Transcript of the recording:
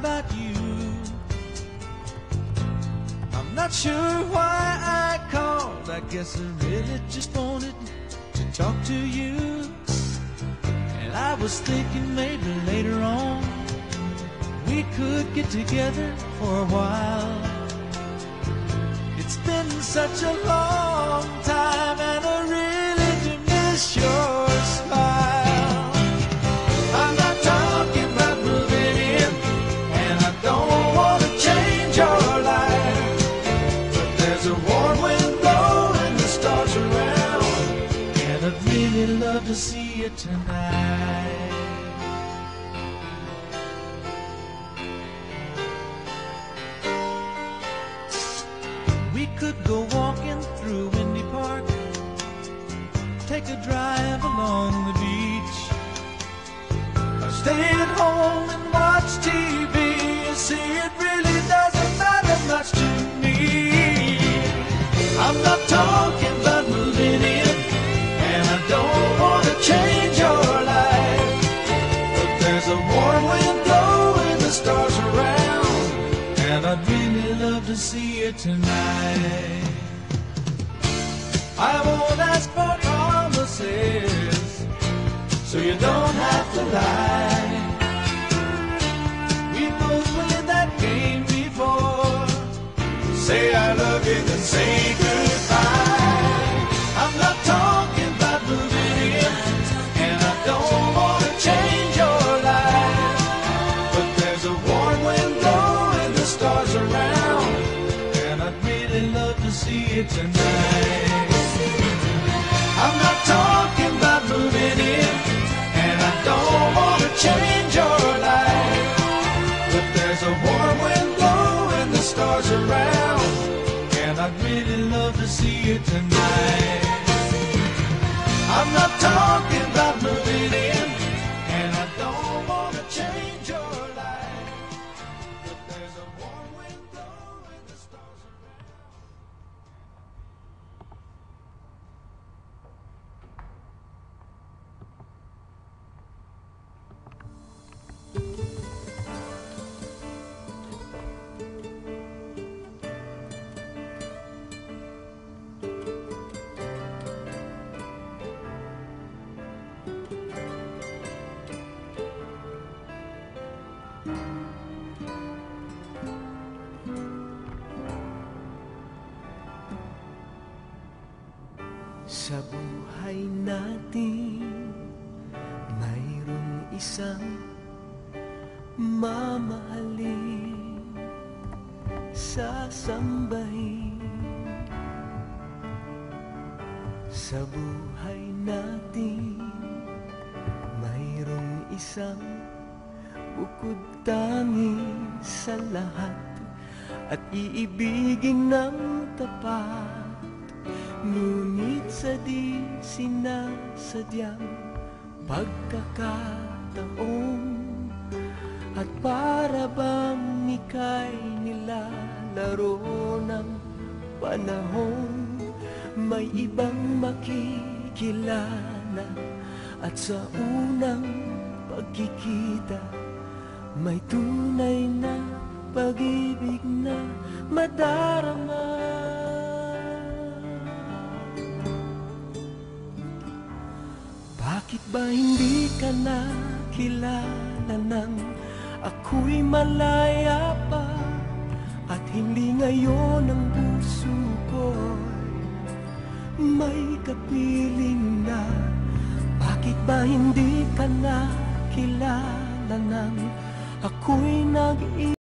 about you. I'm not sure why I called. I guess I really just wanted to talk to you. And I was thinking maybe later on we could get together for a while. It's been such a long time and I really do miss your smile. I'm not talking about moving in, and I don't want to change your life, but there's a warm wind blowing the stars around, and I'd really love to see you tonight. We could go walking through Windy Park, take a drive along the beach, or stay at home and watch TV. You see, it really doesn't matter much to me. I'm not talking about moving in, and I don't want to change your life, but there's a warm wind blowing the stars around, and I'd really love to see you tonight. I won't ask for promises, so you don't have to lie. We both played that game before. Say I love you, then say goodbye. I'm not talking about moving in, and I don't want to change your life, but there's a warm wind blowing the stars around, and I'd really love to see you tonight. I'm not talking about moving in, and I don't want to change your life, but there's a warm wind blowing the stars around, and I'd really love to see you tonight. I'm not talking about moving in, and I don't want to change your life, but there's a warm wind blowing the stars around. Sa buhay natin, mayroong isang mamahalin, sasambahin. Sa buhay natin, mayroong isang bukod tangi sa lahat, at iibigin ng tapat. Ngunit sa di sinasadyang pagkakataon, at para bang ika'y nilalaro ng panahon, may ibang makikilala, at sa unang pagkikita may tunay na pag-ibig na madarama. Bakit ba hindi ka nakilala nang ako'y malaya pa, at hindi ngayon ang puso ko'y may kapiling na? Bakit ba hindi ka nakilala nang ako'y nag-iisip